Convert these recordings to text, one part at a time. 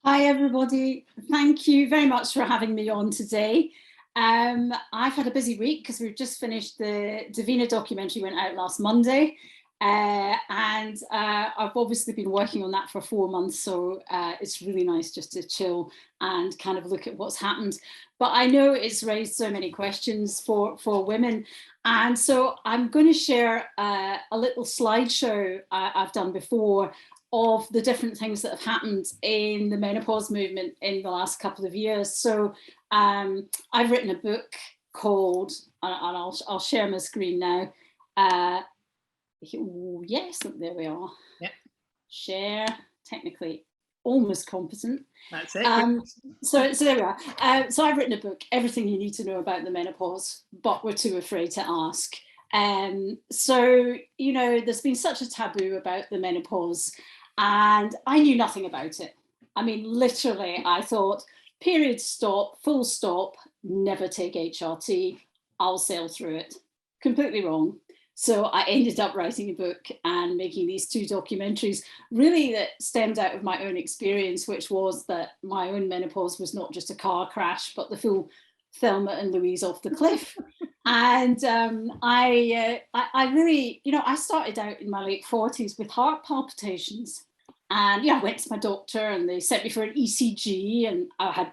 Hi, everybody. Thank you very much for having me on today. I've had a busy week because we've just finished the Davina documentary, went out last Monday. I've obviously been working on that for 4 months, so it's really nice just to chill and kind of look at what's happened. But I know it's raised so many questions for women. And so I'm going to share a little slideshow I've done before of the different things that have happened in the menopause movement in the last couple of years. So I've written a book called, and I'll share my screen now. Yes, there we are. Yep. Share, technically almost competent. That's it. So there we are. So I've written a book, Everything You Need to Know About the Menopause, but we're too afraid to ask. So, you know, there's been such a taboo about the menopause, and I knew nothing about it. I mean, literally, I thought, period, stop, full stop, never take HRT, I'll sail through it. Completely wrong. So I ended up writing a book and making these two documentaries, really that stemmed out of my own experience, which was that my own menopause was not just a car crash, but the full Thelma and Louise off the cliff. And I really, you know, I started out in my late 40s with heart palpitations. And yeah, I went to my doctor and they sent me for an ECG, and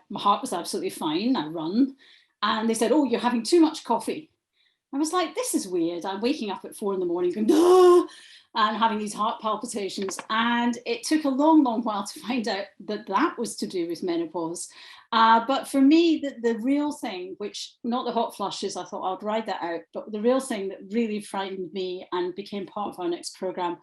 my heart was absolutely fine. I run. And they said, "Oh, you're having too much coffee." I was like, this is weird. I'm waking up at 4 in the morning going, "Ah," and having these heart palpitations. And it took a long, long while to find out that that was to do with menopause. But for me, the real thing, which not the hot flushes, I thought I'd ride that out, but the real thing that really frightened me and became part of our next program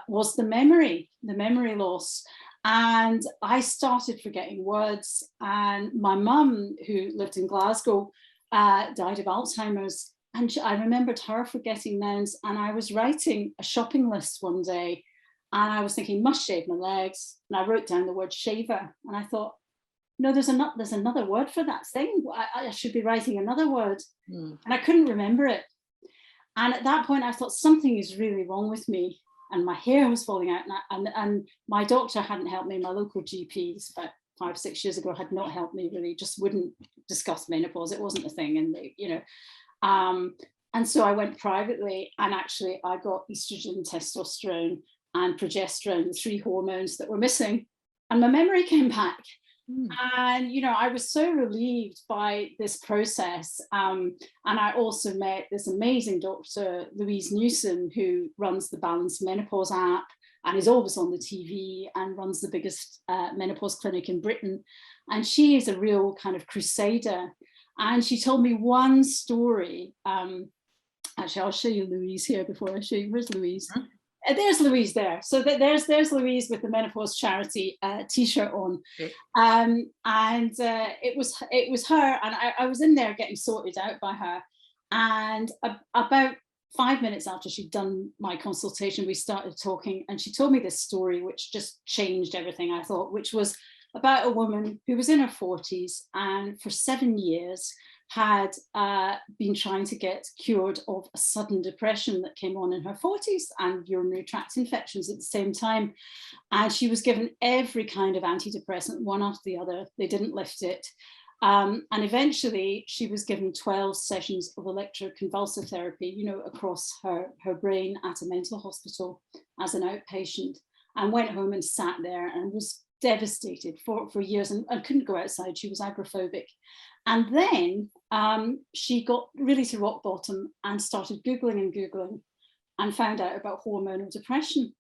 was the memory loss. And I started forgetting words. And my mum, who lived in Glasgow, died of Alzheimer's. And I remembered her forgetting nouns. And I was writing a shopping list one day, and I was thinking, must shave my legs. And I wrote down the word shaver. And I thought, no, there's another word for that thing. I should be writing another word. And I couldn't remember it. And at that point, I thought something is really wrong with me. And my hair was falling out. And my doctor hadn't helped me. My local GPs, about 5, 6 years ago, had not helped me really, just wouldn't discuss menopause. It wasn't a thing. And they, you know, and so I went privately, and actually I got estrogen, testosterone, and progesterone, the 3 hormones that were missing, and my memory came back. And, you know, I was so relieved by this process. And I also met this amazing doctor, Louise Newson, who runs the Balanced Menopause app and is always on the TV and runs the biggest menopause clinic in Britain. And she is a real kind of crusader. And she told me one story. Actually, I'll show you Louise here before I show you. Where's Louise? There's Louise there. So there's Louise with the Menopause Charity T-shirt on. Okay. It was her, and I was in there getting sorted out by her. And about 5 minutes after she'd done my consultation, we started talking, and she told me this story, which just changed everything, I thought, which was about a woman who was in her 40s and for 7 years had been trying to get cured of a sudden depression that came on in her 40s and urinary tract infections at the same time. And she was given every kind of antidepressant, one after the other. They didn't lift it. And eventually she was given 12 sessions of electroconvulsive therapy, you know, across her brain at a mental hospital as an outpatient, and went home and sat there and was devastated for years and couldn't go outside. She was agoraphobic. And then she got really to rock bottom and started Googling and found out about hormonal depression.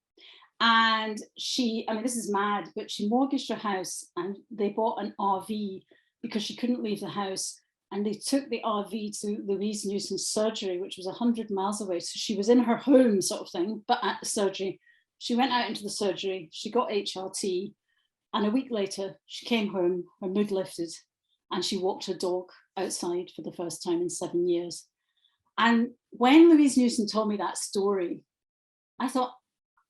And I mean, this is mad, but she mortgaged her house and they bought an RV because she couldn't leave the house. And they took the RV to Louise Newson's surgery, which was 100 miles away. So she was in her home sort of thing, but at the surgery. She went out into the surgery, she got HRT, and a week later, she came home, her mood lifted, and she walked her dog outside for the first time in 7 years. And when Louise Newson told me that story, I thought,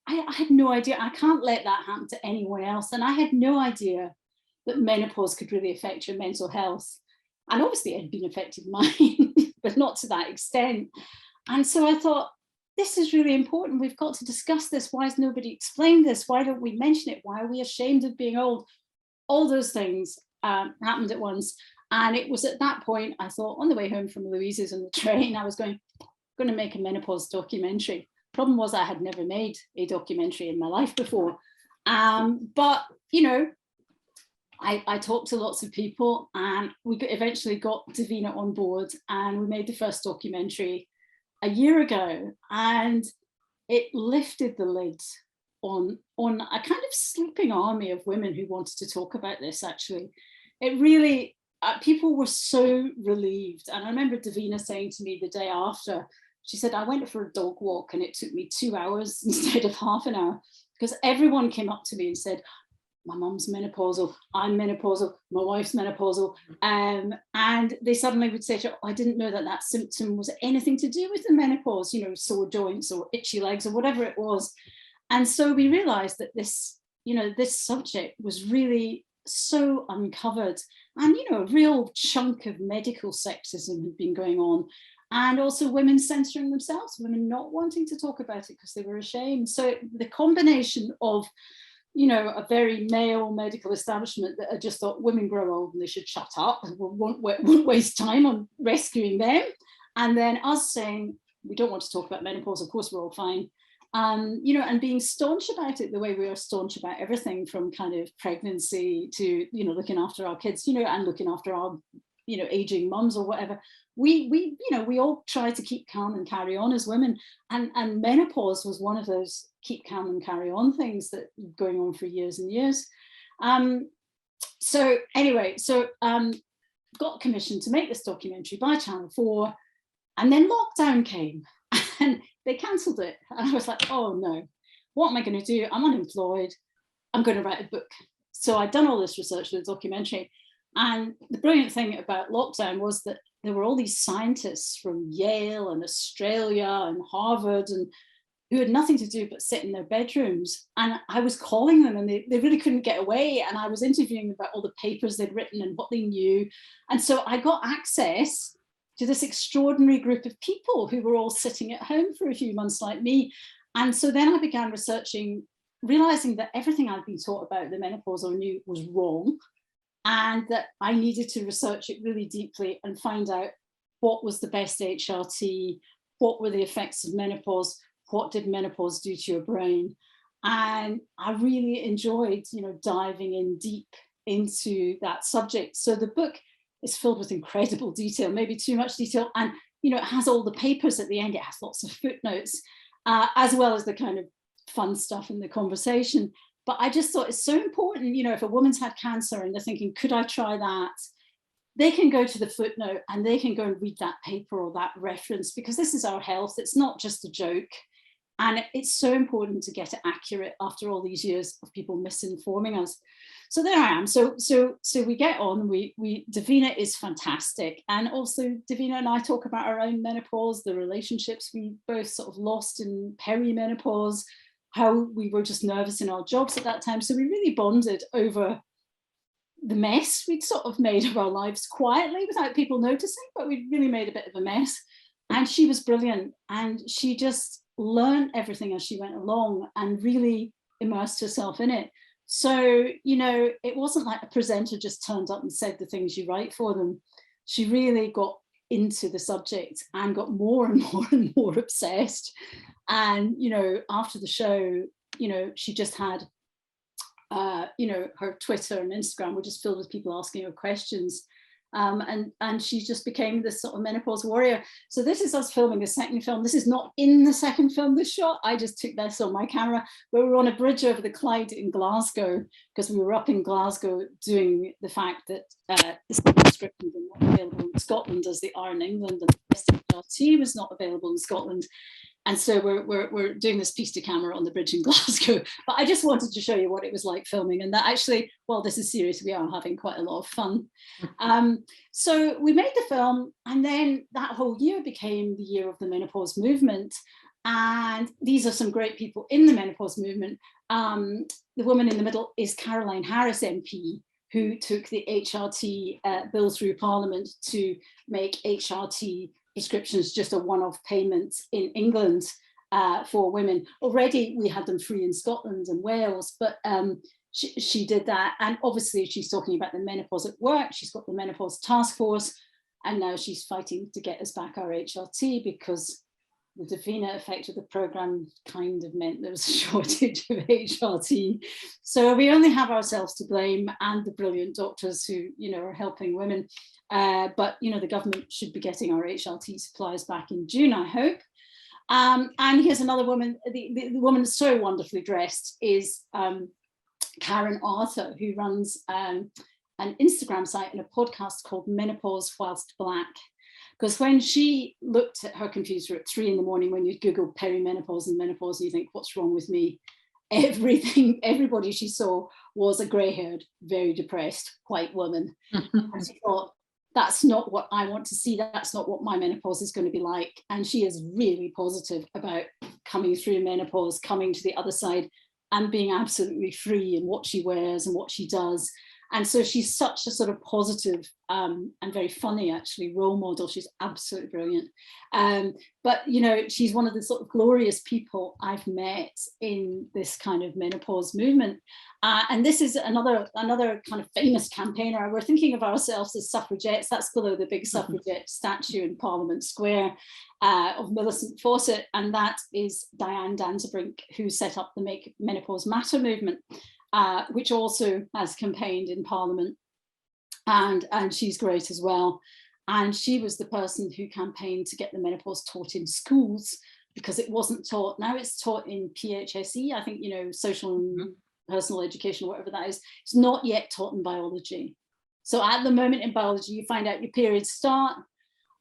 I had no idea. I can't let that happen to anyone else. And I had no idea that menopause could really affect your mental health. And obviously it had been affecting mine, but not to that extent. And so I thought, this is really important. We've got to discuss this. Why has nobody explained this? Why don't we mention it? Why are we ashamed of being old? all those things happened at once. And it was at that point, I thought, on the way home from Louise's on the train, I was going to make a menopause documentary. Problem was, I had never made a documentary in my life before. But, you know, I talked to lots of people, and we eventually got Davina on board, and we made the first documentary a year ago, and it lifted the lid on a kind of sleeping army of women who wanted to talk about this. Actually, it really, people were so relieved. And I remember Davina saying to me the day after, she said, I went for a dog walk and it took me 2 hours instead of half an hour, because everyone came up to me and said, my mum's menopausal, I'm menopausal, my wife's menopausal. And they suddenly would say, oh, I didn't know that that symptom was anything to do with the menopause, you know, sore joints or itchy legs or whatever it was. And so we realized that this, you know, this subject was really so uncovered, and, you know, a real chunk of medical sexism had been going on. And also women censoring themselves, women not wanting to talk about it because they were ashamed. So the combination of, you know, a very male medical establishment that had just thought women grow old and they should shut up and won't waste time on rescuing them. And then us saying, we don't want to talk about menopause, of course we're all fine. You know, and being staunch about it the way we are staunch about everything from kind of pregnancy to, you know, looking after our kids, you know, and looking after our, you know, aging mums or whatever. We you know, we all try to keep calm and carry on as women, and menopause was one of those keep calm and carry on things that were going on for years and years. So anyway, got commissioned to make this documentary by Channel 4, and then lockdown came and they cancelled it, and I was like, oh no, what am I going to do? I'm unemployed, I'm going to write a book. So I'd done all this research for the documentary, and the brilliant thing about lockdown was that there were all these scientists from Yale and Australia and Harvard, and who had nothing to do but sit in their bedrooms. And I was calling them, and they really couldn't get away. And I was interviewing them about all the papers they'd written and what they knew. And so I got access to this extraordinary group of people who were all sitting at home for a few months like me. And so then I began researching, realizing that everything I'd been taught about the menopause or knew was wrong, and that I needed to research it really deeply and find out what was the best HRT, what were the effects of menopause, what did menopause do to your brain. And I really enjoyed, you know, diving in deep into that subject. So the book is filled with incredible detail, maybe too much detail. And, you know, it has all the papers at the end. It has lots of footnotes, as well as the kind of fun stuff in the conversation. But I just thought it's so important, you know, if a woman's had cancer and they're thinking, could I try that? They can go to the footnote and they can go and read that paper or that reference, because this is our health. It's not just a joke. And it's so important to get it accurate after all these years of people misinforming us. So there I am. So we get on. Davina is fantastic, and also Davina and I talk about our own menopause, the relationships we both sort of lost in perimenopause, how we were just nervous in our jobs at that time. So we really bonded over the mess we'd sort of made of our lives quietly without people noticing, but we really made a bit of a mess. And she was brilliant, and she just learned everything as she went along and really immersed herself in it. So, you know, it wasn't like a presenter just turned up and said the things you write for them. She really got into the subject and got more and more and more obsessed. And, you know, after the show, you know, she just had, you know, her Twitter and Instagram were just filled with people asking her questions. And she just became this sort of menopause warrior. So this is us filming a second film. This is not in the second film, this shot. I just took this on my camera. We were on a bridge over the Clyde in Glasgow, because we were up in Glasgow doing the fact that the prescriptions are not available in Scotland as they are in England, and the SHRT was not available in Scotland. And so we're doing this piece to camera on the bridge in Glasgow. But I just wanted to show you what it was like filming, and that actually, well, this is serious, we are having quite a lot of fun. So we made the film, and then that whole year became the year of the menopause movement. And these are some great people in the menopause movement. The woman in the middle is Caroline Harris MP, who took the HRT bill through Parliament to make HRT prescriptions just a one-off payment in England for women. Already we had them free in Scotland and Wales, but she did that. And obviously she's talking about the menopause at work. She's got the menopause task force, and now she's fighting to get us back our HRT, because the Davina effect of the program kind of meant there was a shortage of HRT. So we only have ourselves to blame, and the brilliant doctors who, you know, are helping women. But, you know, the government should be getting our HRT supplies back in June, I hope. And here's another woman. The woman so wonderfully dressed is Karen Arthur, who runs an Instagram site and a podcast called Menopause Whilst Black. Because when she looked at her computer at 3 a.m, when you Google perimenopause and menopause, and you think, what's wrong with me? Everybody she saw was a grey-haired, very depressed white woman. And she thought, that's not what I want to see. That's not what my menopause is going to be like. And she is really positive about coming through menopause, coming to the other side, and being absolutely free in what she wears and what she does. And so she's such a sort of positive and very funny, actually, role model. She's absolutely brilliant. But, you know, she's one of the sort of glorious people I've met in this kind of menopause movement. And this is another kind of famous campaigner. We're thinking of ourselves as suffragettes. That's below the big suffragette statue in Parliament Square of Millicent Fawcett. And that is Diane Danzebrink, who set up the Make Menopause Matter movement. Which also has campaigned in Parliament, and she's great as well. And she was the person who campaigned to get the menopause taught in schools, because it wasn't taught. Now it's taught in PHSE, I think, you know, social and personal education, whatever that is. It's not yet taught in biology. So at the moment in biology, you find out your periods start,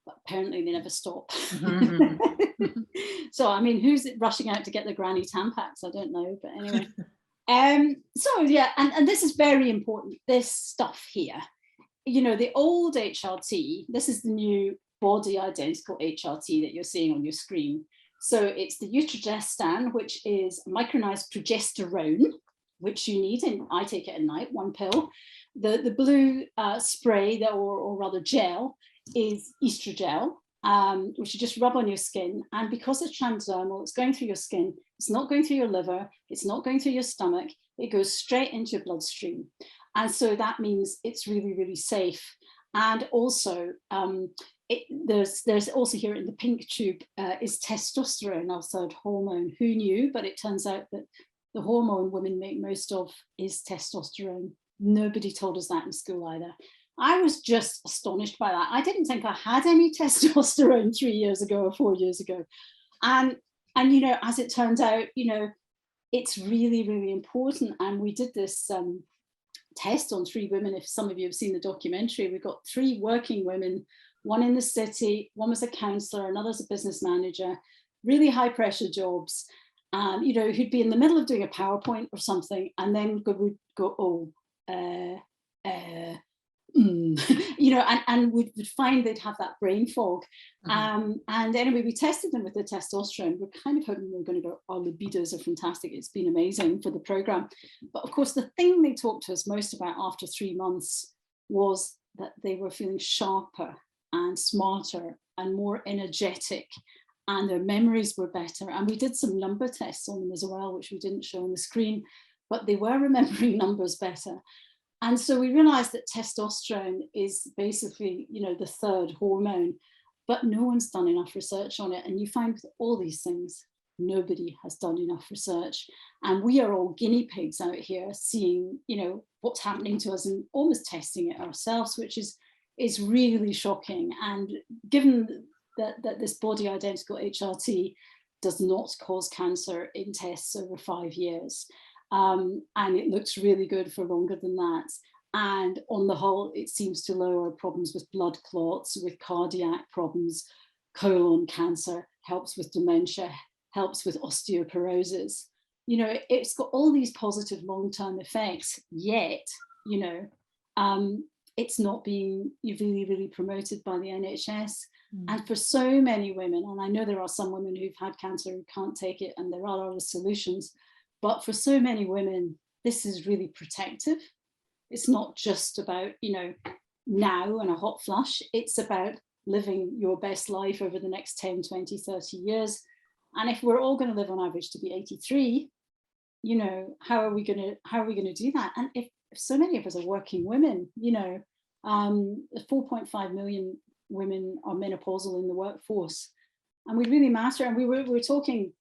but apparently they never stop. So, I mean, who's rushing out to get the granny Tampax? I don't know, but anyway. So yeah, and this is very important, this stuff here. You know, the old HRT, this is the new body identical HRT that you're seeing on your screen. So it's the Utrogestan, which is micronized progesterone, which you need, and I take it at night, 1 pill. The blue spray, or rather gel, is estrogel, which you just rub on your skin. And because it's transdermal, it's going through your skin. It's not going through your liver. It's not going through your stomach. It goes straight into your bloodstream. And so that means it's really, really safe. And also, there's also here in the pink tube is testosterone, our third hormone. Who knew? But it turns out that the hormone women make most of is testosterone. Nobody told us that in school either. I was just astonished by that. I didn't think I had any testosterone 3 years ago or 4 years ago. And you know, as it turns out, you know, it's really, really important. And we did this test on 3 women. If some of you have seen the documentary, we got 3 working women, one in the city, one was a counsellor, another's a business manager, really high pressure jobs, you know, who'd be in the middle of doing a PowerPoint or something, and then would go, oh, you know, and would find they'd have that brain fog. And anyway, we tested them with the testosterone. We're kind of hoping we're going to go, our libidos are fantastic. It's been amazing for the program. But of course, the thing they talked to us most about after 3 months was that they were feeling sharper and smarter and more energetic, and their memories were better. And we did some number tests on them as well, which we didn't show on the screen, but they were remembering numbers better. And so we realized that testosterone is basically, you know, the third hormone, but no one's done enough research on it. And you find with all these things, nobody has done enough research. And we are all guinea pigs out here seeing, you know, what's happening to us and almost testing it ourselves, which is really shocking. And given that this body identical HRT does not cause cancer in tests over 5 years, and it looks really good for longer than that. And on the whole, it seems to lower problems with blood clots, with cardiac problems, colon cancer, helps with dementia, helps with osteoporosis. You know, it's got all these positive long-term effects, yet, you know, it's not being really, really promoted by the NHS. And for so many women, and I know there are some women who've had cancer who can't take it, and there are other solutions, but for so many women, this is really protective. It's not just about, you know, now and a hot flush. It's about living your best life over the next 10, 20, 30 years. And if we're all going to live on average to be 83, you know, how are we going to do that? And if so many of us are working women, you know, 4.5 million women are menopausal in the workforce, and we really matter. And we were talking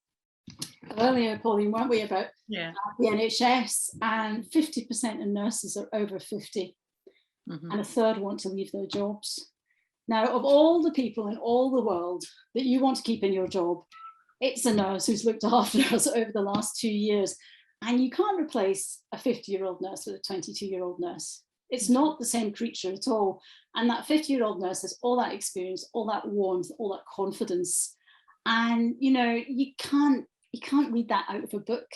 earlier, Pauline, weren't we, about the NHS, and 50% of nurses are over 50, and a third want to leave their jobs. Now, of all the people in all the world that you want to keep in your job, it's a nurse who's looked after us over the last 2 years. And you can't replace a 50-year-old nurse with a 22-year-old nurse. It's not the same creature at all. And that 50-year-old nurse has all that experience, all that warmth, all that confidence. And, you know, you can't read that out of a book.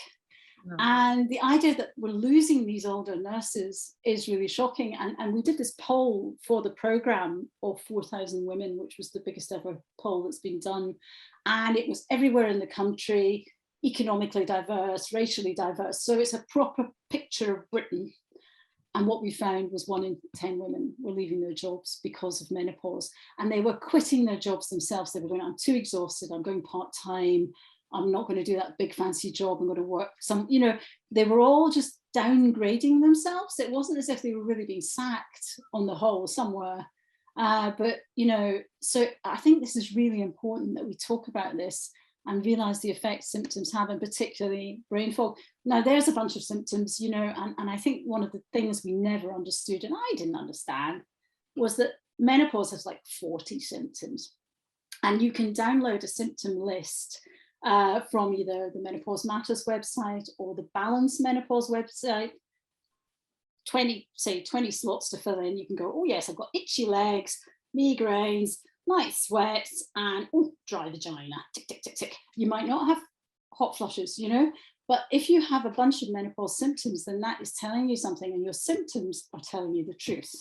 No. And the idea that we're losing these older nurses is really shocking. And we did this poll for the programme of 4,000 women, which was the biggest ever poll that's been done. And it was everywhere in the country, economically diverse, racially diverse. So it's a proper picture of Britain. And what we found was 1 in 10 women were leaving their jobs because of menopause. And they were quitting their jobs themselves. They were going, I'm too exhausted, I'm going part-time, I'm not going to do that big fancy job, I'm going to work some, you know, they were all just downgrading themselves. It wasn't as if they were really being sacked on the whole somewhere. But, you know, so I think this is really important that we talk about this and realize the effects symptoms have, and particularly brain fog. Now, there's a bunch of symptoms, you know, and I think one of the things we never understood, and I didn't understand, was that menopause has like 40 symptoms. And you can download a symptom list from either the Menopause Matters website or the Balance Menopause website. 20 slots to fill in. You can go, oh yes, I've got itchy legs, migraines, night sweats, and dry vagina, tick, tick, tick, tick. You might not have hot flushes, you know, but if you have a bunch of menopause symptoms, then that is telling you something, and your symptoms are telling you the truth.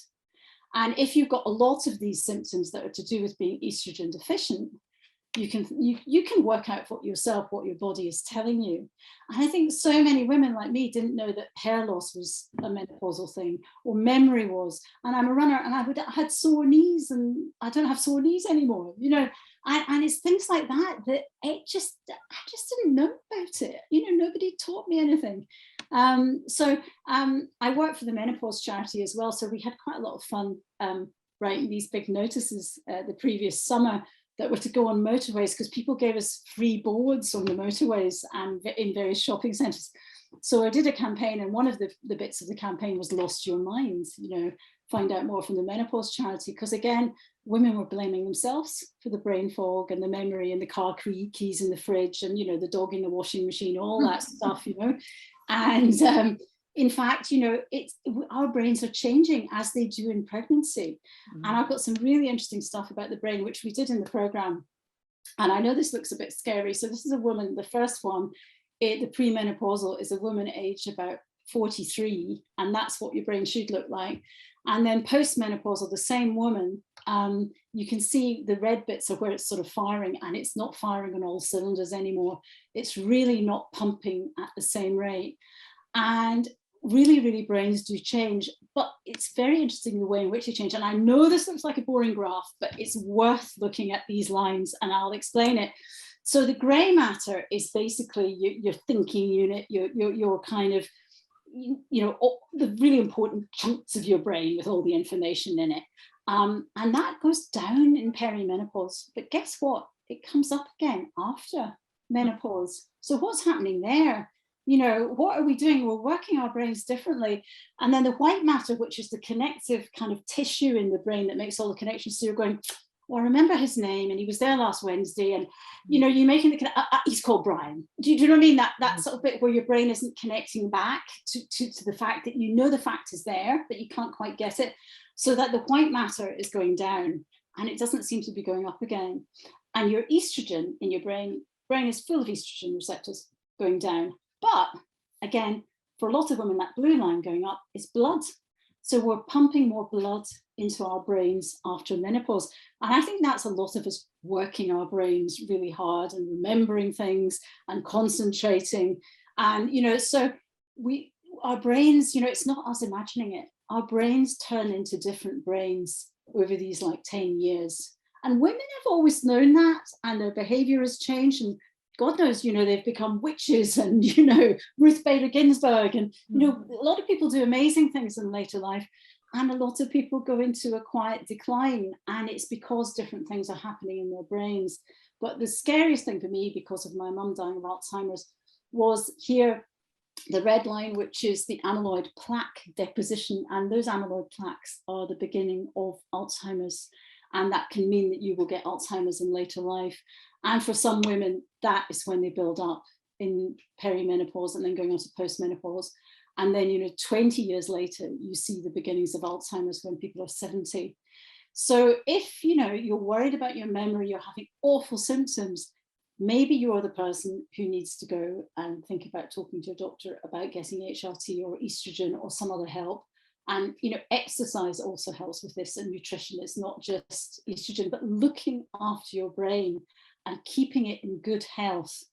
And if you've got a lot of these symptoms that are to do with being estrogen deficient, you can work out for yourself what your body is telling you. And I think so many women like me didn't know that hair loss was a menopausal thing, or memory was. And I'm a runner, and I had sore knees, and I don't have sore knees anymore, you know. And it's things like that I just didn't know about it. You know, nobody taught me anything. So I worked for the Menopause charity as well. So we had quite a lot of fun writing these big notices the previous summer that were to go on motorways, because people gave us free boards on the motorways and in various shopping centres. So I did a campaign, and one of the bits of the campaign was Lost Your Mind, you know, find out more from the Menopause charity, because again, women were blaming themselves for the brain fog and the memory and the car keys in the fridge and, you know, the dog in the washing machine, all that stuff, you know. And in fact, you know, our brains are changing as they do in pregnancy. And I've got some really interesting stuff about the brain, which we did in the programme. And I know this looks a bit scary. So this is a woman, the first one, the premenopausal, is a woman aged about 43, and that's what your brain should look like. And then postmenopausal, the same woman, you can see the red bits are where it's sort of firing, and it's not firing on all cylinders anymore. It's really not pumping at the same rate. And really, brains do change, but it's very interesting the way in which they change. And I know this looks like a boring graph, but it's worth looking at these lines, and I'll explain it. So the grey matter is basically your thinking unit, your kind of, you know, the really important chunks of your brain with all the information in it. And that goes down in perimenopause. But guess what? It comes up again after menopause. So what's happening there? You know, what are we doing? We're working our brains differently. And then the white matter, which is the connective kind of tissue in the brain that makes all the connections. So you're going, well, I remember his name, and he was there last Wednesday, and, you know, you're making the, he's called Brian. Do you know what I mean? That sort of bit where your brain isn't connecting back to the fact that, you know, the fact is there, but you can't quite get it. So that the white matter is going down, and it doesn't seem to be going up again. And your estrogen in your brain is full of estrogen receptors going down. But again, for a lot of women, that blue line going up is blood. So we're pumping more blood into our brains after menopause. And I think that's a lot of us working our brains really hard and remembering things and concentrating. And, you know, so our brains, you know, it's not us imagining it. Our brains turn into different brains over these like 10 years. And women have always known that, and their behavior has changed. And God knows, you know, they've become witches, and, you know, Ruth Bader Ginsburg, and, you know, a lot of people do amazing things in later life, and a lot of people go into a quiet decline, and it's because different things are happening in their brains. But the scariest thing for me, because of my mum dying of Alzheimer's, was here the red line, which is the amyloid plaque deposition, and those amyloid plaques are the beginning of Alzheimer's, and that can mean that you will get Alzheimer's in later life. And for some women, that is when they build up in perimenopause and then going on to postmenopause. And then, you know, 20 years later, you see the beginnings of Alzheimer's when people are 70. So if, you know, you're worried about your memory, you're having awful symptoms, maybe you're the person who needs to go and think about talking to a doctor about getting HRT or estrogen or some other help. And, you know, exercise also helps with this, and nutrition. It's not just estrogen, but looking after your brain and keeping it in good health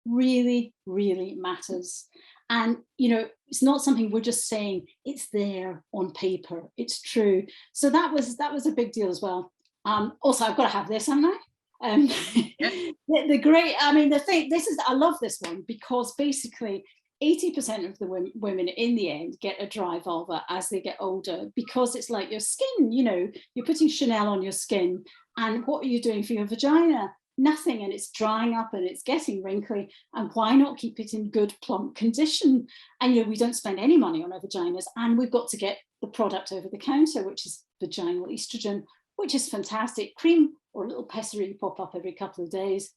really, really matters. And, you know, it's not something we're just saying, it's there on paper, it's true. So that was a big deal as well. Also, I've got to have this, haven't I? The great, I mean, the thing, this is, I love this one, because basically 80% of the women in the end get a dry vulva as they get older, because it's like your skin, you know, you're putting Chanel on your skin, and what are you doing for your vagina? Nothing, and it's drying up and it's getting wrinkly, and why not keep it in good plump condition? And, you know, we don't spend any money on our vaginas, and we've got to get the product over the counter, which is vaginal estrogen, which is fantastic. Cream or a little pessary you pop up every couple of days,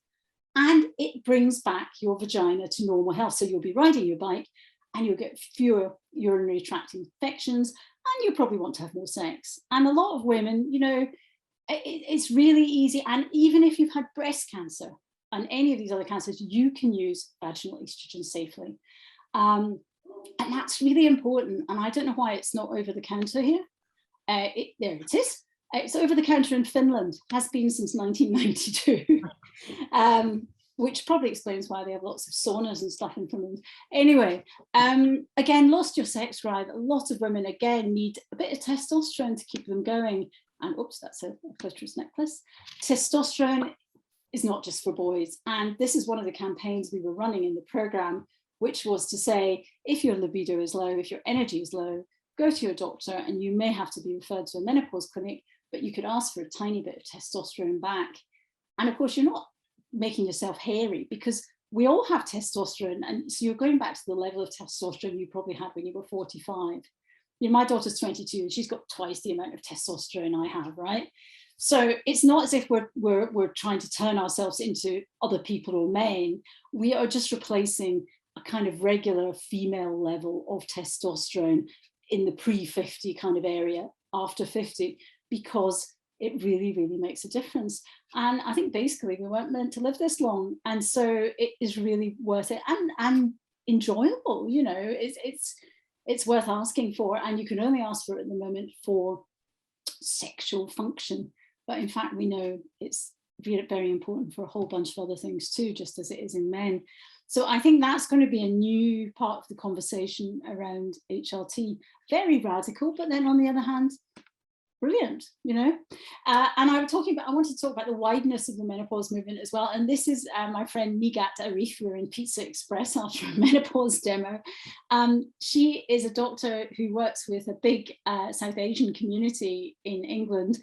and it brings back your vagina to normal health. So you'll be riding your bike and you'll get fewer urinary tract infections, and you'll probably want to have more sex. And a lot of women, you know, it's really easy. And even if you've had breast cancer and any of these other cancers, you can use vaginal estrogen safely. And that's really important. And I don't know why it's not over the counter here. There it is. It's over the counter in Finland, has been since 1992, which probably explains why they have lots of saunas and stuff in Finland. Anyway, again, lost your sex drive. A lot of women, again, need a bit of testosterone to keep them going. And oops, that's a clitoris necklace. Testosterone is not just for boys. And this is one of the campaigns we were running in the program, which was to say, if your libido is low, if your energy is low, go to your doctor, and you may have to be referred to a menopause clinic, but you could ask for a tiny bit of testosterone back. And of course, you're not making yourself hairy, because we all have testosterone. And so you're going back to the level of testosterone you probably had when you were 45. You know, my daughter's 22 and she's got twice the amount of testosterone I have, right? So it's not as if we're trying to turn ourselves into other people or men. We are just replacing a kind of regular female level of testosterone in the pre-50 kind of area after 50, because it really, really makes a difference. And I think basically we weren't meant to live this long. And so it is really worth it, and enjoyable, you know, it's worth asking for. And you can only ask for it at the moment for sexual function. But in fact, we know it's very important for a whole bunch of other things too, just as it is in men. So I think that's going to be a new part of the conversation around HRT. Very radical, but then on the other hand, brilliant, you know. And I wanted to talk about the wideness of the menopause movement as well. And this is my friend Nigat Arif. We were in Pizza Express after a menopause demo. She is a doctor who works with a big South Asian community in England.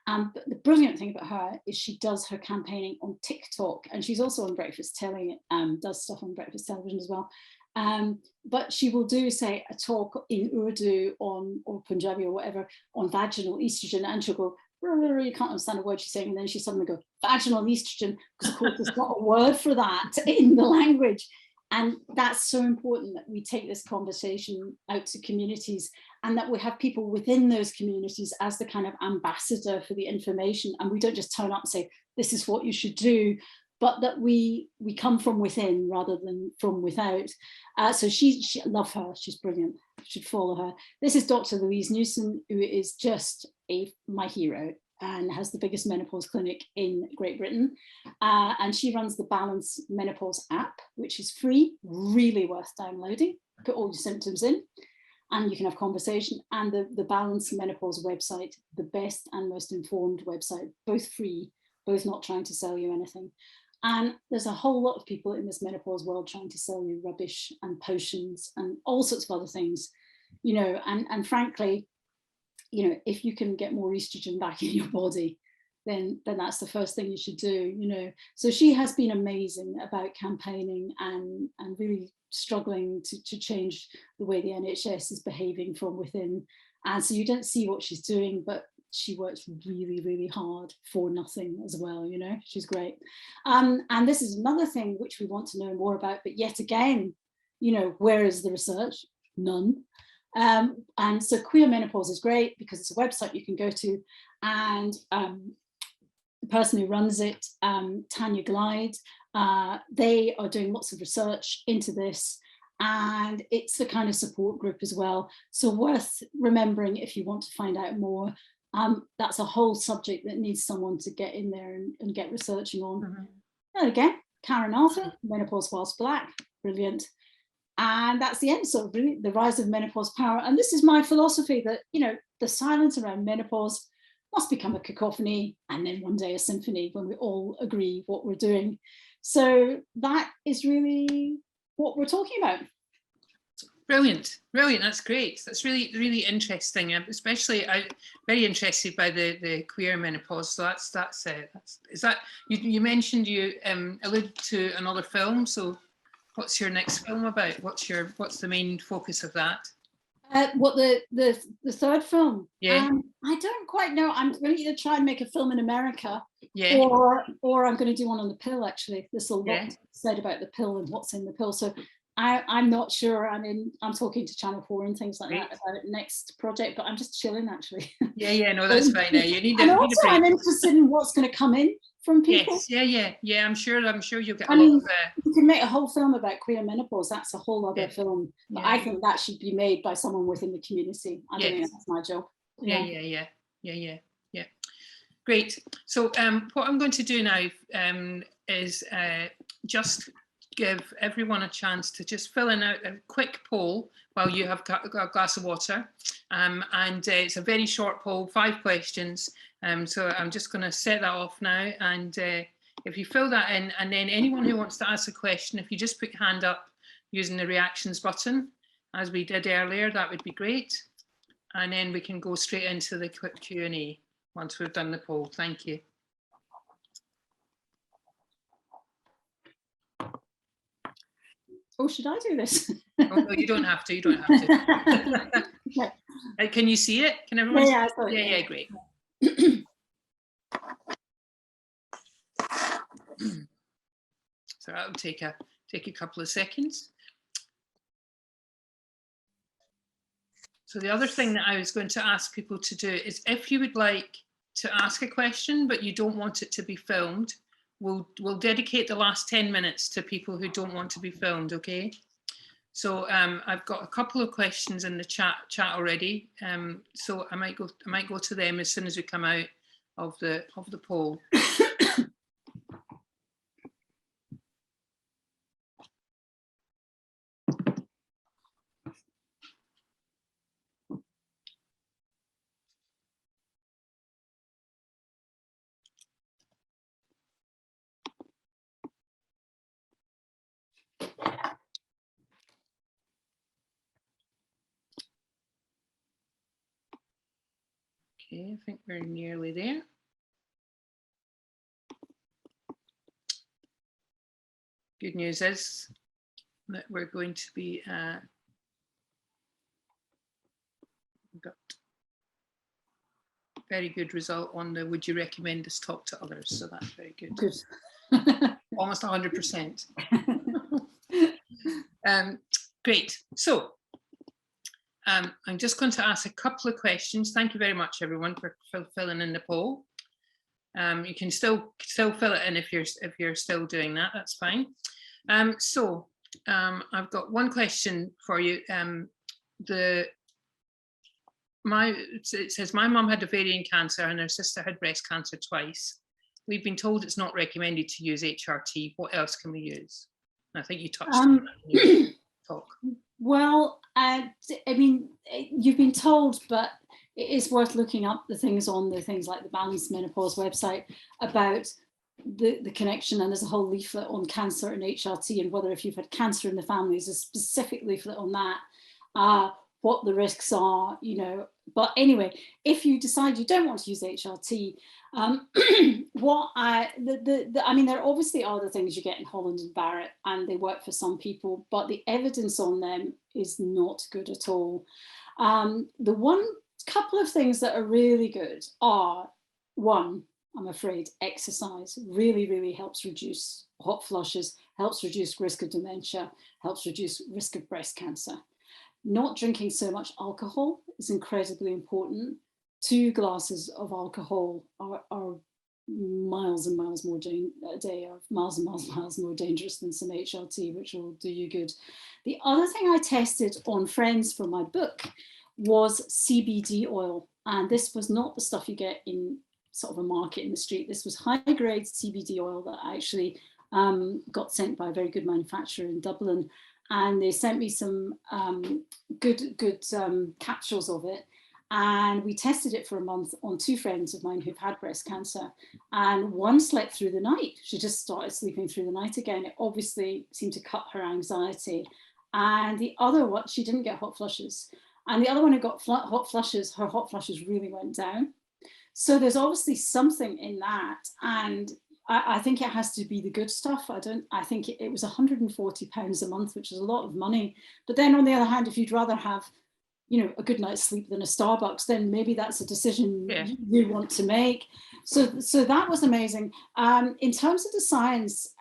But the brilliant thing about her is she does her campaigning on TikTok, and she's also on Breakfast Telling, does stuff on Breakfast Television as well. But she will do, say, a talk in Urdu or Punjabi or whatever on vaginal estrogen, and she'll go, you can't understand a word she's saying, and then she suddenly go, vaginal estrogen, because of course there's not a word for that in the language. And that's so important, that we take this conversation out to communities, and that we have people within those communities as the kind of ambassador for the information. And we don't just turn up and say, this is what you should do, but that we come from within rather than from without. So she love her, she's brilliant, you should follow her. This is Dr. Louise Newson, who is just my hero and has the biggest menopause clinic in Great Britain. And she runs the Balance Menopause app, which is free, really worth downloading. Put all your symptoms in and you can have conversation. And the Balance Menopause website, the best and most informed website, both free, both not trying to sell you anything. And there's a whole lot of people in this menopause world trying to sell you rubbish and potions and all sorts of other things, you know, and frankly, you know, if you can get more estrogen back in your body, then that's the first thing you should do, you know. So she has been amazing about campaigning and really struggling to change the way the NHS is behaving from within. And so you don't see what she's doing, but she works really, really hard for nothing as well, you know. She's great. And this is another thing which we want to know more about, but yet again, you know, where is the research? None. And so Queer Menopause is great because it's a website you can go to, and the person who runs it, Tanya Glide, they are doing lots of research into this, and it's the kind of support group as well. So worth remembering if you want to find out more. That's a whole subject that needs someone to get in there and get researching on. Mm-hmm. And again, Karen Arthur, Menopause Whilst Black, brilliant. And that's the end, sort of really, the rise of menopause power. And this is my philosophy that, you know, the silence around menopause must become a cacophony and then one day a symphony when we all agree what we're doing. So that is really what we're talking about. Brilliant, brilliant. That's great. That's really, really interesting. Especially, I'm very interested by the queer menopause. So that's is that you mentioned you alluded to another film. So what's your next film about? What's the main focus of that? What the third film? Yeah. I don't quite know. I'm going to either try and make a film in America, yeah, or I'm going to do one on the pill. Actually, there's a lot said about the pill and what's in the pill. So I'm not sure. I mean, I'm talking to Channel 4 and things like that about next project, but I'm just chilling actually. Yeah. No, that's fine. You need and also, I'm interested in what's going to come in from people. Yes, yeah. I'm sure you'll get. You can make a whole film about queer menopause. That's a whole other film. But I think that should be made by someone within the community. I don't think that's my job. Yeah. Great. So what I'm going to do now is just give everyone a chance to just fill in a quick poll while you have got a glass of water. And it's a very short poll, 5 questions. So I'm just going to set that off now. And if you fill that in, and then anyone who wants to ask a question, if you just put your hand up using the reactions button, as we did earlier, that would be great. And then we can go straight into the quick Q&A once we've done the poll. Thank you. Oh, should I do this? Oh, no, you don't have to. You don't have to. Okay. Can you see it? Can everyone? See it? Yeah, great. So that'll take a couple of seconds. So the other thing that I was going to ask people to do is, if you would like to ask a question but you don't want it to be filmed, we'll dedicate the last 10 minutes to people who don't want to be filmed, okay? So I've got a couple of questions in the chat already. So I might go to them as soon as we come out of the poll. Okay, I think we're nearly there. Good news is that we're going to be got very good result on the would you recommend this talk to others, so that's very good. Almost 100%. Great. So I'm just going to ask a couple of questions. Thank you very much, everyone, for filling in the poll. You can still fill it in if you're still doing that. That's fine. So I've got one question for you. It says my mum had ovarian cancer and her sister had breast cancer twice. We've been told it's not recommended to use HRT. What else can we use? I think you touched on that in your talk. Well, I mean, you've been told, but it is worth looking up the things on the things like the Balanced Menopause website about the connection, and there's a whole leaflet on cancer and HRT, and whether if you've had cancer in the family, there's a specific leaflet on that, what the risks are, you know. But anyway, if you decide you don't want to use HRT, I mean, there obviously are the things you get in Holland and Barrett, and they work for some people, but the evidence on them is not good at all. The one couple of things that are really good are, one, I'm afraid, exercise really, really helps reduce hot flushes, helps reduce risk of dementia, helps reduce risk of breast cancer. Not drinking so much alcohol is incredibly important. 2 glasses of alcohol are miles and miles more a day, are miles and miles more dangerous than some HRT, which will do you good. The other thing I tested on friends for my book was CBD oil. And this was not the stuff you get in sort of a market in the street. This was high-grade CBD oil that I actually got sent by a very good manufacturer in Dublin. And they sent me some good capsules of it. And we tested it for a month on 2 friends of mine who've had breast cancer. And one slept through the night. She just started sleeping through the night again. It obviously seemed to cut her anxiety. And the other one, she didn't get hot flushes. And the other one who got hot flushes, her hot flushes really went down. So there's obviously something in that. And I think it has to be the good stuff. I think it was £140 a month, which is a lot of money. But then on the other hand, if you'd rather have, you know, a good night's sleep than a Starbucks, then maybe that's a decision you want to make. So that was amazing. In terms of the science,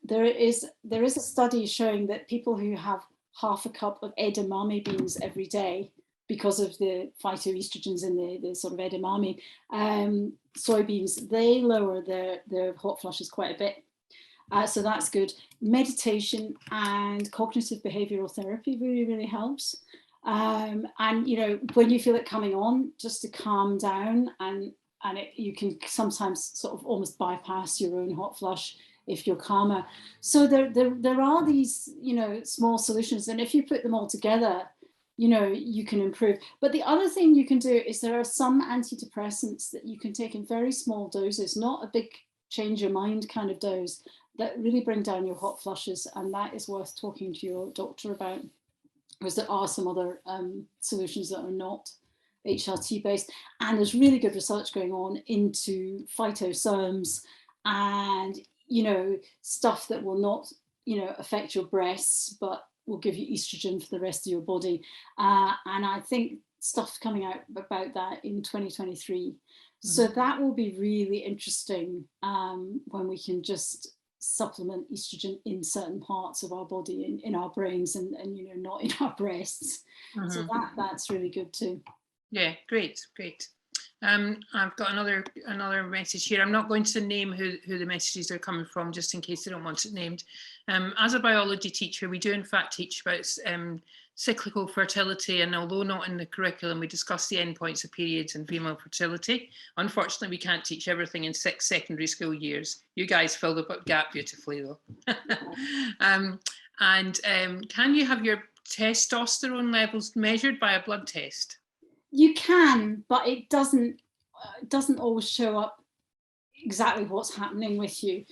there is a study showing that people who have half a cup of edamame beans every day, because of the phytoestrogens in the sort of edamame soybeans, they lower their hot flushes quite a bit. So that's good. Meditation and cognitive behavioral therapy really, really helps. And, you know, when you feel it coming on, just to calm down, and you can sometimes sort of almost bypass your own hot flush if you're calmer. So there are these, you know, small solutions, and if you put them all together, you know, you can improve. But the other thing you can do is there are some antidepressants that you can take in very small doses, not a big change your mind kind of dose, that really bring down your hot flushes. And that is worth talking to your doctor about, because there are some other solutions that are not HRT based. And there's really good research going on into phytoserms and, you know, stuff that will not, you know, affect your breasts, but will give you estrogen for the rest of your body. And I think stuff coming out about that in 2023. Mm-hmm. So that will be really interesting when we can just supplement estrogen in certain parts of our body, in our brains, and you know, not in our breasts. Mm-hmm. So that's really good too. Yeah, great. I've got another message here. I'm not going to name who the messages are coming from, just in case they don't want it named. As a biology teacher, we do in fact teach about cyclical fertility, and although not in the curriculum, we discuss the endpoints of periods and female fertility. Unfortunately, we can't teach everything in 6 secondary school years. You guys fill the gap beautifully, though. Can you have your testosterone levels measured by a blood test? You can, but it doesn't always show up exactly what's happening with you.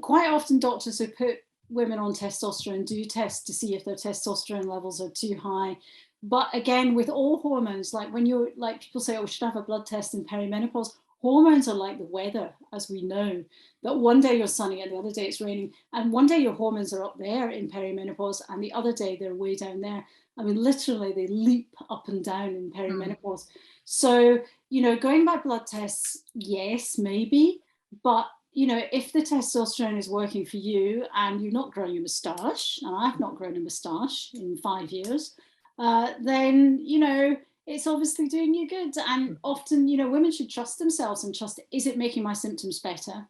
Quite often doctors who put women on testosterone do test to see if their testosterone levels are too high. But again, with all hormones, like when you're, like people say, oh, should I have a blood test in perimenopause? Hormones are like the weather, as we know, that one day you're sunny and the other day it's raining. And one day your hormones are up there in perimenopause and the other day they're way down there. I mean, literally they leap up and down in perimenopause. So, you know, going by blood tests, yes, maybe. But, you know, if the testosterone is working for you and you're not growing a moustache, and I've not grown a moustache in 5 years, then, you know, it's obviously doing you good. And often, you know, women should trust themselves and trust, is it making my symptoms better?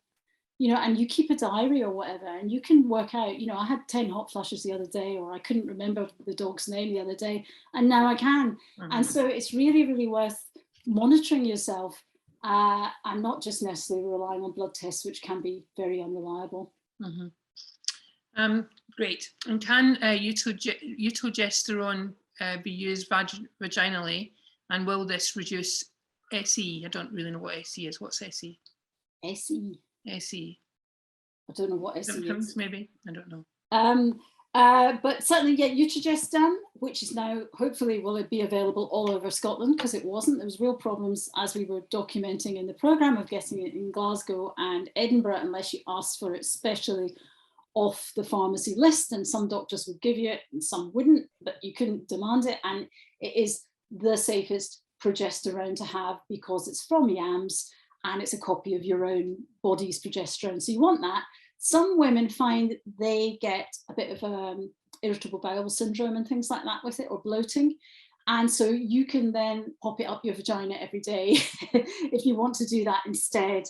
You know, and you keep a diary or whatever, and you can work out, you know, I had 10 hot flushes the other day, or I couldn't remember the dog's name the other day, and now I can. Mm-hmm. And so it's really, really worth monitoring yourself and not just necessarily relying on blood tests, which can be very unreliable. Mm-hmm. Great. And can eutrogesterone be used vaginally, and will this reduce SE? I don't really know what SE is. What's SE? SE. SE. I don't know what SE Symptoms, is. maybe, I don't know. But certainly, yeah, Utrogestan, which is now hopefully will be available all over Scotland, because it wasn't. There was real problems, as we were documenting in the programme, of getting it in Glasgow and Edinburgh unless you asked for it specially off the pharmacy list, and some doctors would give you it and some wouldn't, but you couldn't demand it. And it is the safest progesterone to have because it's from yams and it's a copy of your own body's progesterone. So you want that. Some women find they get a bit of irritable bowel syndrome and things like that with it, or bloating. And so you can then pop it up your vagina every day if you want to do that instead.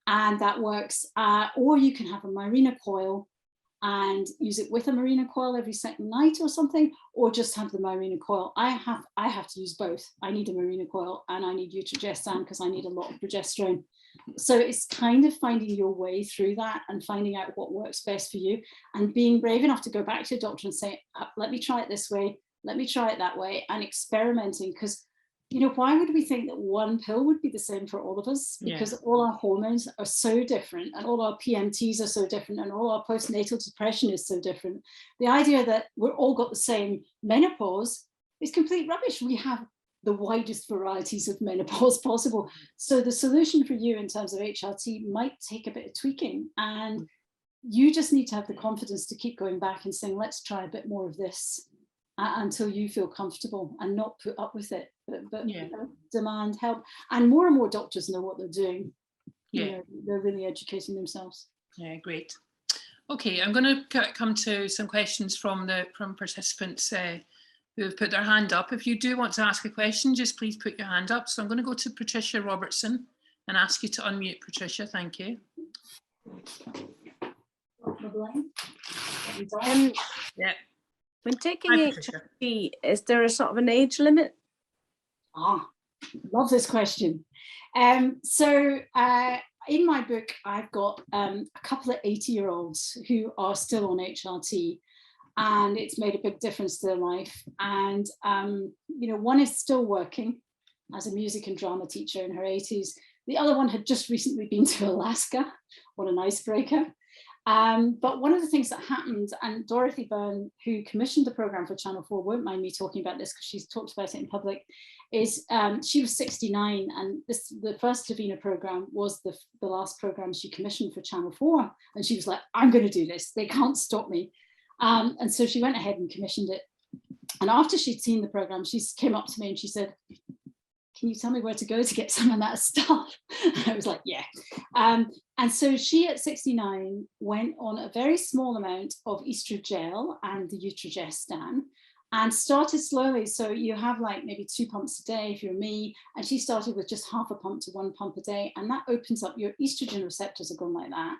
And that works. Or you can have a Mirena coil and use it with a Mirena coil every second night or something, or just have the Mirena coil. I have to use both. I need a Mirena coil and I need Utrogestan because I need a lot of progesterone. So it's kind of finding your way through that and finding out what works best for you, and being brave enough to go back to your doctor and say, let me try it this way, let me try it that way, and experimenting. Because, you know, why would we think that one pill would be the same for all of us? Because all our hormones are so different, and all our PMTs are so different, and all our postnatal depression is so different. The idea that we're all got the same menopause is complete rubbish. We have the widest varieties of menopause possible. So the solution for you in terms of HRT might take a bit of tweaking, and you just need to have the confidence to keep going back and saying, let's try a bit more of this until you feel comfortable, and not put up with it, but you know, demand help. And more doctors know what they're doing. You know, they're really educating themselves. Yeah, great. Okay, I'm going to come to some questions from participants who have put their hand up. If you do want to ask a question, just please put your hand up. So I'm going to go to Patricia Robertson and ask you to unmute, Patricia. Thank you. Yeah. When taking HRT, is there a sort of an age limit? Love this question. So in my book, I've got a couple of 80-year-olds who are still on HRT, and it's made a big difference to their life. And you know, one is still working as a music and drama teacher in her 80s. The other one had just recently been to Alaska. What an icebreaker. But one of the things that happened, and Dorothy Byrne, who commissioned the program for Channel 4, won't mind me talking about this because she's talked about it in public, is she was 69, and the first Davina program was the last program she commissioned for Channel 4. And she was like, I'm going to do this. They can't stop me. And so she went ahead and commissioned it. And after she'd seen the program, she came up to me and she said, can you tell me where to go to get some of that stuff? I was like, yeah. And so she at 69 went on a very small amount of estrogen and the Utrogestan, and started slowly. So you have like maybe 2 pumps a day if you're me, and she started with just half a pump to 1 pump a day, and that opens up your estrogen receptors are going like that.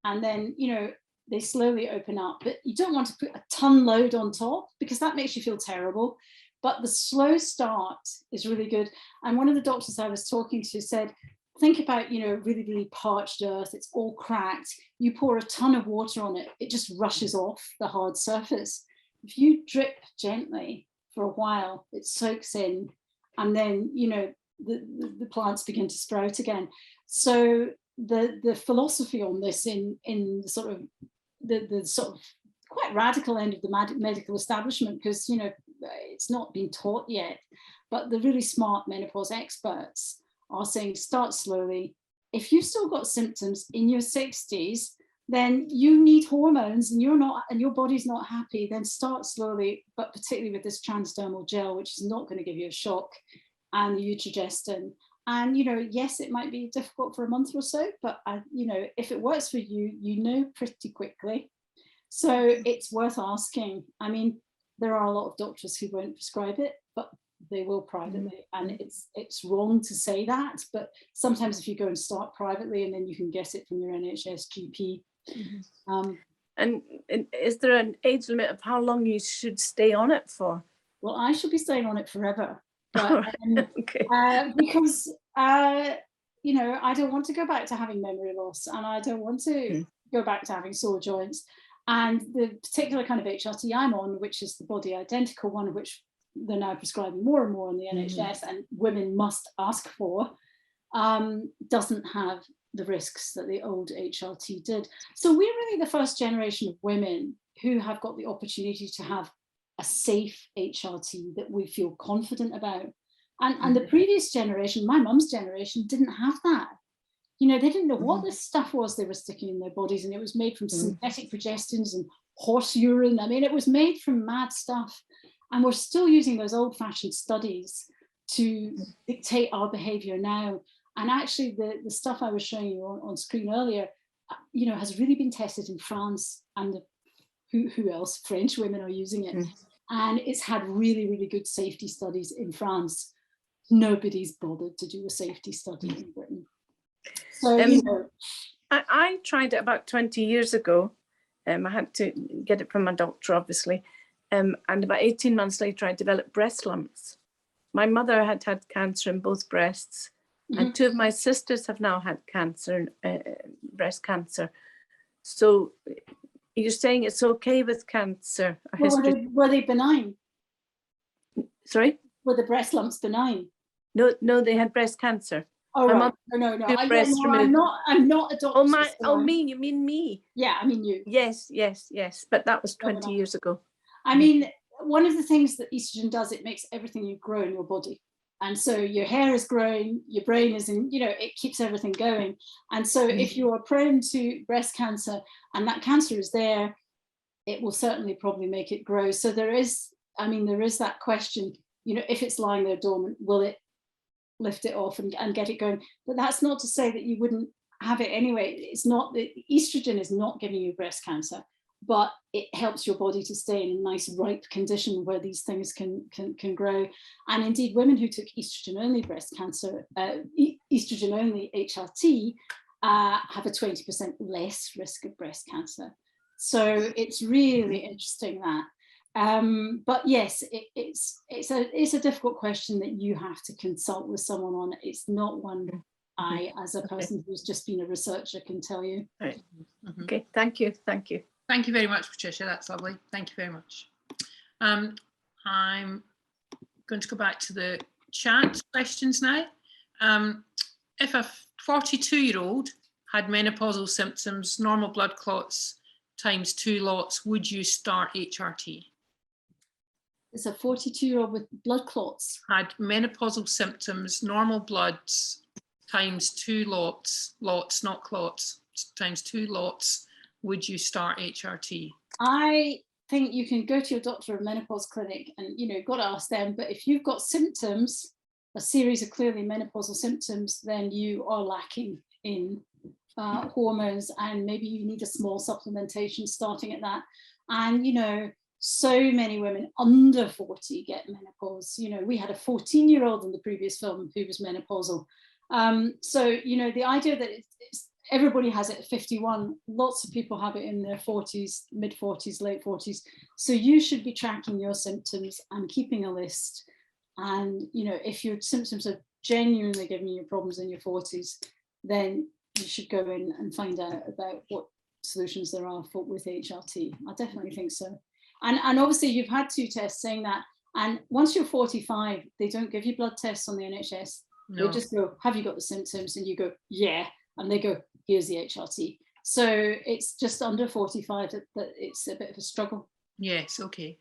And then, you know, they slowly open up, but you don't want to put a ton load on top because that makes you feel terrible. But the slow start is really good. And one of the doctors I was talking to said, think about, you know, really, really parched earth, it's all cracked. You pour a ton of water on it, it just rushes off the hard surface. If you drip gently for a while, it soaks in, and then, you know, the plants begin to sprout again. So the philosophy on this in the sort of the sort of quite radical end of the medical establishment, because, you know, it's not been taught yet, but the really smart menopause experts are saying start slowly. If you've still got symptoms in your 60s, then you need hormones and you're not, and your body's not happy, then start slowly, but particularly with this transdermal gel, which is not going to give you a shock, and the Utrogestan. And, you know, yes, it might be difficult for a month or so, but, you know, if it works for you, you know pretty quickly. So it's worth asking. I mean, there are a lot of doctors who won't prescribe it, but they will privately. And it's wrong to say that, but sometimes if you go and start privately, and then you can get it from your NHS GP. And is there an age limit of how long you should stay on it for? Well, I should be staying on it forever. But, okay. Because, you know, I don't want to go back to having memory loss, and I don't want to go back to having sore joints. And the particular kind of HRT I'm on, which is the body identical one, which they're now prescribing more and more on the NHS, and women must ask for, doesn't have the risks that the old HRT did. So we're really the first generation of women who have got the opportunity to have a safe HRT that we feel confident about. And the previous generation, my mum's generation, didn't have that. You know, they didn't know what this stuff was they were sticking in their bodies, and it was made from synthetic progestins and horse urine. I mean, it was made from mad stuff. And we're still using those old-fashioned studies to dictate our behavior now. And actually, the stuff I was showing you on screen earlier, you know, has really been tested in France, and who else? French women are using it. And it's had really, really good safety studies in France. Nobody's bothered to do a safety study in Britain. So, you know, I tried it about 20 years ago. I had to get it from my doctor, obviously. And about 18 months later, I developed breast lumps. My mother had had cancer in both breasts, and two of my sisters have now had cancer, breast cancer. So you're saying it's okay with cancer? Well, were they benign? Sorry? Were the breast lumps benign? No, they had breast cancer. Oh, right. No. I'm not a doctor. You mean me? Yeah, I mean you. Yes. But that was 20 years ago. I mean, one of the things that estrogen does, it makes everything you grow in your body. And so your hair is growing, your brain is in, you know, it keeps everything going. And so if you are prone to breast cancer and that cancer is there, it will certainly probably make it grow. So there is that question, you know, if it's lying there dormant, will it lift it off and get it going? But that's not to say that you wouldn't have it anyway. It's not that estrogen is not giving you breast cancer, but it helps your body to stay in a nice ripe condition where these things can grow. And indeed, women who took estrogen only breast cancer, estrogen only HRT, have a 20% less risk of breast cancer. So it's really interesting that. But yes, it's a difficult question that you have to consult with someone on. It's not one I, as a person who's just been a researcher, can tell you. Right. Okay, thank you. Thank you very much, Patricia. That's lovely. Thank you very much. I'm going to go back to the chat questions now. If a 42-year-old had menopausal symptoms, normal blood clots times 2 lots, would you start HRT? It's a 42-year-old with blood clots. Had menopausal symptoms, normal bloods times 2 lots, not clots, times 2 lots. Would you start HRT? I think you can go to your doctor or menopause clinic and, you know, got to ask them. But if you've got symptoms, a series of clearly menopausal symptoms, then you are lacking in hormones, and maybe you need a small supplementation starting at that. And, you know, so many women under 40 get menopause. You know, we had a 14-year-old in the previous film who was menopausal. So, you know, the idea that everybody has it at 51, lots of people have it in their 40s, mid 40s, late 40s. So you should be tracking your symptoms and keeping a list. And, you know, if your symptoms are genuinely giving you problems in your 40s, then you should go in and find out about what solutions there are with HRT. I definitely think so. And obviously you've had 2 tests saying that. And once you're 45, they don't give you blood tests on the NHS. No. They just go, have you got the symptoms? And you go, yeah. And they go, here's the HRT. So it's just under 45 that it's a bit of a struggle. Yes, okay.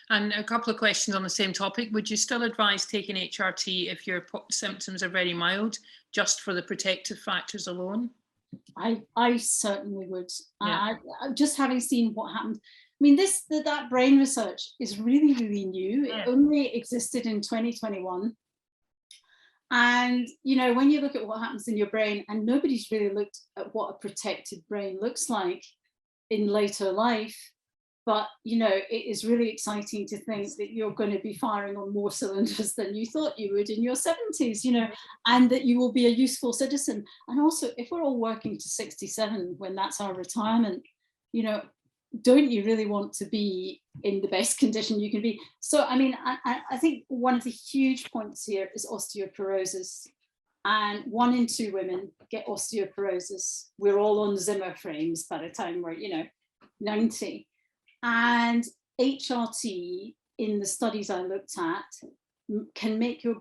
And a couple of questions on the same topic. Would you still advise taking HRT if your symptoms are very mild, just for the protective factors alone? I certainly would. Yeah. I just having seen what happened. I mean, that brain research is really, really new. Yeah. It only existed in 2021. And, you know, when you look at what happens in your brain, and nobody's really looked at what a protected brain looks like in later life, but, you know, it is really exciting to think that you're going to be firing on more cylinders than you thought you would in your 70s, you know, and that you will be a useful citizen. And also, if we're all working to 67, when that's our retirement, you know, don't you really want to be in the best condition you can be? So, I mean, I think one of the huge points here is osteoporosis. And 1 in 2 women get osteoporosis. We're all on Zimmer frames by the time we're, you know, 90. And HRT, in the studies I looked at, can make your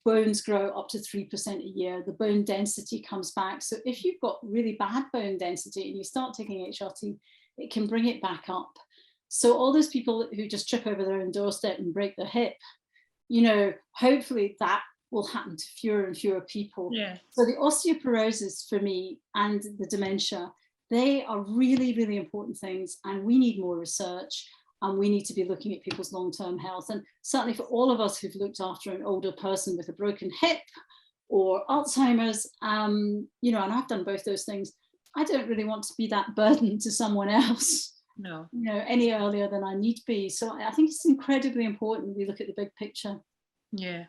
bones grow up to 3% a year. The bone density comes back. So if you've got really bad bone density and you start taking HRT, it can bring it back up. So all those people who just trip over their own doorstep and break their hip, you know, hopefully that will happen to fewer and fewer people. Yeah. So the osteoporosis for me and the dementia, they are really, really important things, and we need more research, and we need to be looking at people's long-term health. And certainly for all of us who've looked after an older person with a broken hip or Alzheimer's, you know, and I've done both those things, I don't really want to be that burden to someone else. No. You know, any earlier than I need to be. So I think it's incredibly important we look at the big picture. Yeah.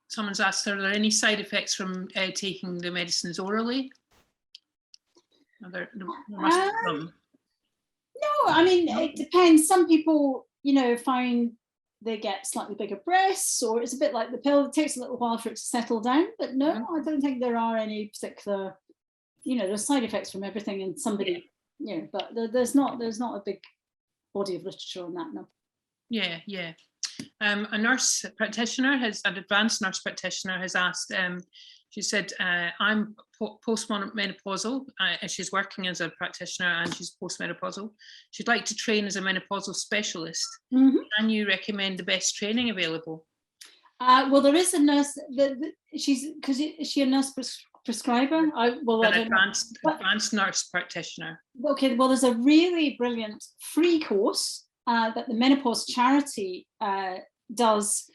Someone's asked, are there any side effects from taking the medicines orally? There must be some. No, I mean, it depends. Some people, you know, find they get slightly bigger breasts, or it's a bit like the pill. It takes a little while for it to settle down. But no, I don't think there are any particular, you know, there's side effects from everything, and somebody, you know, but there's not a big body of literature on that, no. Yeah, yeah. A nurse practitioner an advanced nurse practitioner has asked, she said, I'm postmenopausal, and she's working as a practitioner and she's postmenopausal. She'd like to train as a menopausal specialist. Mm-hmm. Can you recommend the best training available? Well, there is a nurse, is she a nurse prescriber? Advanced nurse practitioner. Okay, well, there's a really brilliant free course that the Menopause charity does,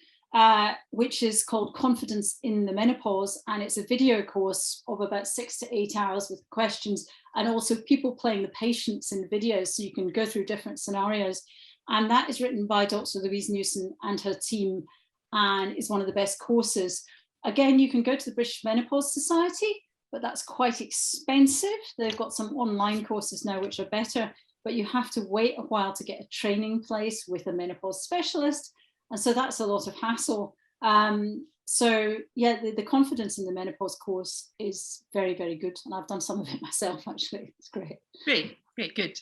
which is called Confidence in the Menopause, and it's a video course of about 6 to 8 hours with questions, and also people playing the patients in videos, so you can go through different scenarios. And that is written by Dr. Louise Newson and her team, and is one of the best courses. Again, you can go to the British Menopause Society, but that's quite expensive. They've got some online courses now which are better, but you have to wait a while to get a training place with a menopause specialist. And so that's a lot of hassle. So yeah, the Confidence in the Menopause course is very, very good. And I've done some of it myself, actually. It's great. Great, good.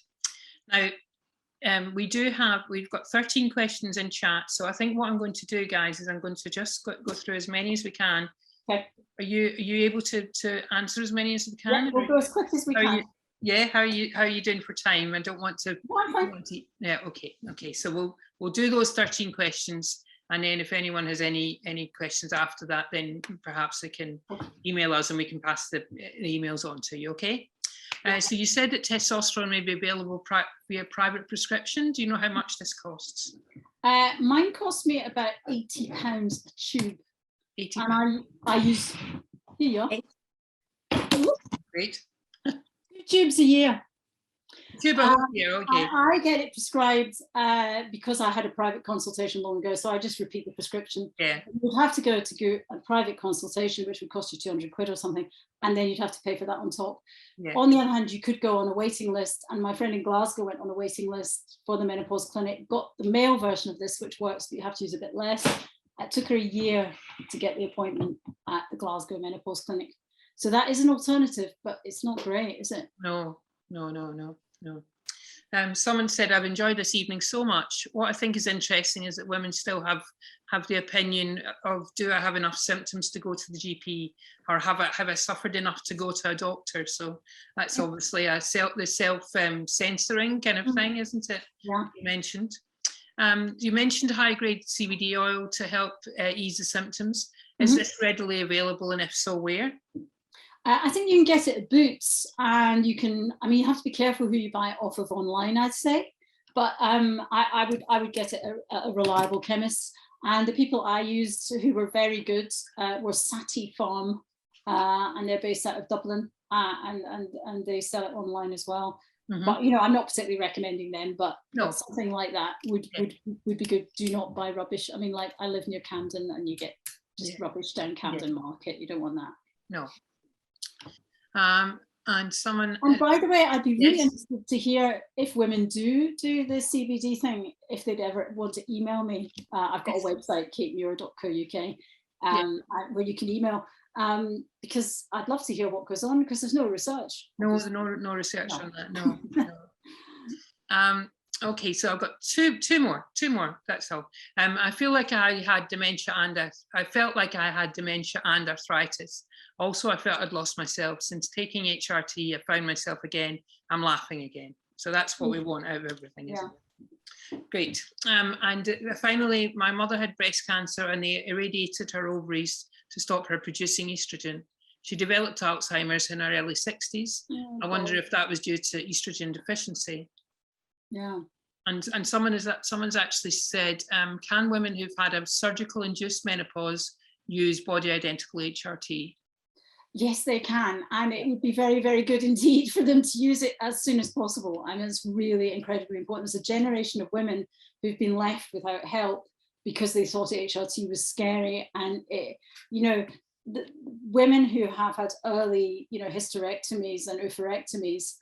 Now, we've got 13 questions in chat. So I think what I'm going to do, guys, is I'm going to just go through as many as we can. Okay. Are you able to answer as many as we can? Yeah, we'll go as quick as we can. How are you doing for time? I don't want to. Yeah, okay. So we'll do those 13 questions, and then if anyone has any questions after that, then perhaps they can email us and we can pass the emails on to you. Okay. So you said that testosterone may be available via private prescription. Do you know how much this costs? Mine cost me about £80 a tube. 80. And I use. Here you are. Great. 2 tubes a year. Okay. I get it prescribed because I had a private consultation long ago, so I just repeat the prescription. Yeah. You'd have to go a private consultation, which would cost you 200 quid or something, and then you'd have to pay for that on top. Yeah. On the other hand, you could go on a waiting list, and my friend in Glasgow went on a waiting list for the menopause clinic, got the male version of this, which works, but you have to use a bit less. It took her a year to get the appointment at the Glasgow menopause clinic. So that is an alternative, but it's not great, is it? No. Someone said, I've enjoyed this evening so much. What I think is interesting is that women still have the opinion of, do I have enough symptoms to go to the GP, or have I suffered enough to go to a doctor? So that's obviously the self-censoring kind of thing, isn't it? Yeah. You mentioned high-grade CBD oil to help ease the symptoms. Is this readily available, and if so, where? I think you can get it at Boots, and you have to be careful who you buy it off of online, I'd say, but I would get it at a reliable chemist. And the people I used who were very good were Sati Farm, and they're based out of Dublin, and they sell it online as well. Mm-hmm. But I'm not particularly recommending them, but something like that would be good. Do not buy rubbish. I mean, like, I live near Camden, and you get just rubbish down Camden Market. You don't want that. No. And by the way, I'd be really interested to hear if women do the CBD thing, if they'd ever want to email me. I've got a website, katemuir.co.uk, where you can email, because I'd love to hear what goes on, because there's no research. No research on that. No. Okay, so I've got two more. That's all. I feel like I had dementia I felt like I had dementia and arthritis. Also, I felt I'd lost myself. Since taking HRT, I found myself again. I'm laughing again. So that's what we want out of everything, isn't it? Great. And finally, my mother had breast cancer and they irradiated her ovaries to stop her producing estrogen. She developed Alzheimer's in her early 60s. I wonder if that was due to estrogen deficiency. Yeah. And someone's actually said, can women who've had a surgical induced menopause use body identical HRT? Yes, they can. And it would be very, very good indeed for them to use it as soon as possible. I mean, it's really incredibly important. There's a generation of women who've been left without help because they thought HRT was scary. And, the women who have had early, hysterectomies and oophorectomies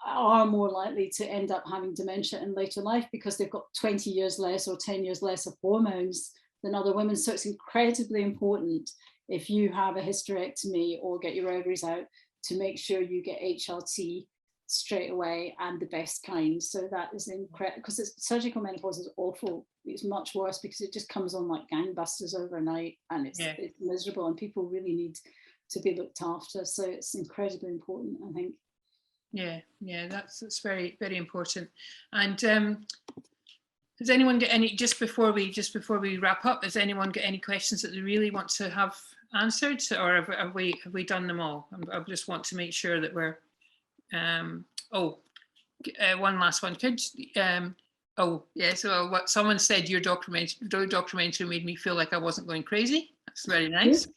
are more likely to end up having dementia in later life because they've got 20 years less or 10 years less of hormones than other women. So it's incredibly important if you have a hysterectomy or get your ovaries out to make sure you get HRT straight away and the best kind. So that is incredible because surgical menopause is awful. It's much worse because it just comes on like gangbusters overnight and it's miserable and people really need to be looked after. So it's incredibly important, I think. Yeah, that's very, very important. And does anyone get any, just before we wrap up, has anyone got any questions that they really want to have answered, or have we done them all? I just want to make sure that we're one last one. So what someone said, your documentary made me feel like I wasn't going crazy. That's very nice.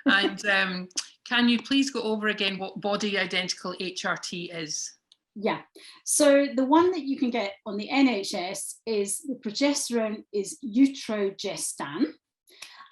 And can you please go over again what body identical HRT is? Yeah, so the one that you can get on the NHS is the progesterone is Utrogestan,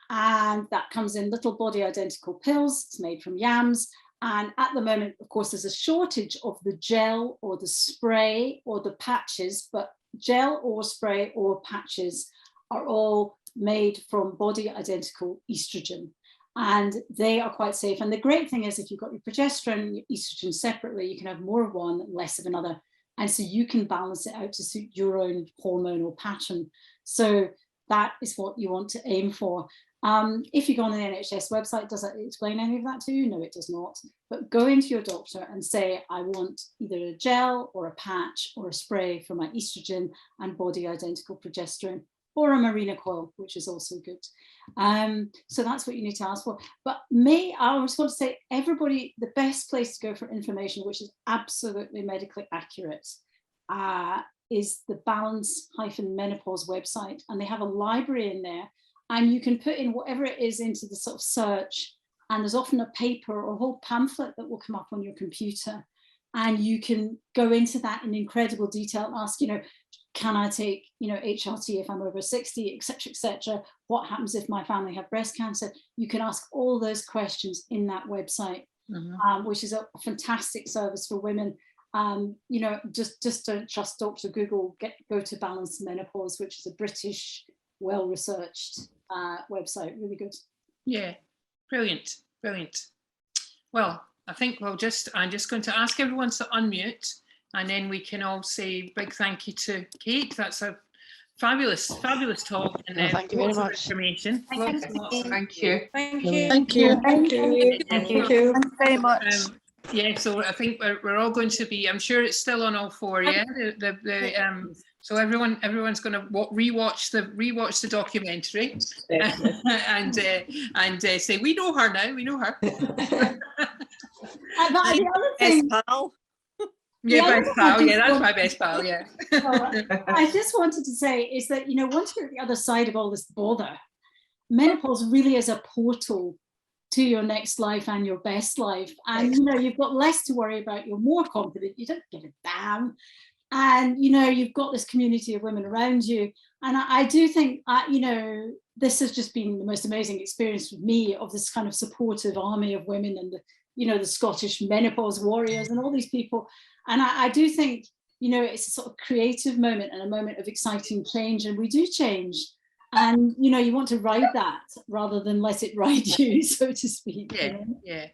and that comes in little body identical pills. It's made from yams, and at the moment, of course, there's a shortage of the gel or the spray or the patches, but gel or spray or patches are all made from body identical estrogen. And they are quite safe. And the great thing is if you've got your progesterone and your estrogen separately, you can have more of one, less of another. And so you can balance it out to suit your own hormonal pattern. So that is what you want to aim for. If you go on the NHS website, does it explain any of that to you? No, it does not. But go into your doctor and say, I want either a gel or a patch or a spray for my estrogen and body identical progesterone, or a Mirena coil, which is also good. So that's what you need to ask for. But I just want to say, everybody, the best place to go for information, which is absolutely medically accurate, is the Balance-Menopause website. And they have a library in there. And you can put in whatever it is into the sort of search. And there's often a paper or a whole pamphlet that will come up on your computer. And you can go into that in incredible detail and ask, can I take, HRT if I'm over 60, etc., etc. What happens if my family have breast cancer? You can ask all those questions in that website, which is a fantastic service for women. Just don't trust Dr. Google. Go to Balance Menopause, which is a British, well-researched website. Really good. Yeah, brilliant. Well, I think I'm just going to ask everyone to unmute. And then we can all say big thank you to Kate. That's a fabulous talk. And thank you very much. Information. Thank you. Thank you. Thank you very much. So I think we're all going to be, I'm sure it's still on all four, yeah? So everyone's going to rewatch the documentary and say, we know her now, we know her. The other thing, best pal. Yeah, best pal. Yeah, that's my best pal. Yeah. I just wanted to say is that, once you're at the other side of all this bother, menopause really is a portal to your next life and your best life. And, you've got less to worry about. You're more confident. You don't give a damn. And, you've got this community of women around you. And I do think, this has just been the most amazing experience with me of this kind of supportive army of women and the Scottish menopause warriors and all these people. And I do think, it's a sort of creative moment and a moment of exciting change, and we do change. And, you want to ride that rather than let it ride you, so to speak. Yeah.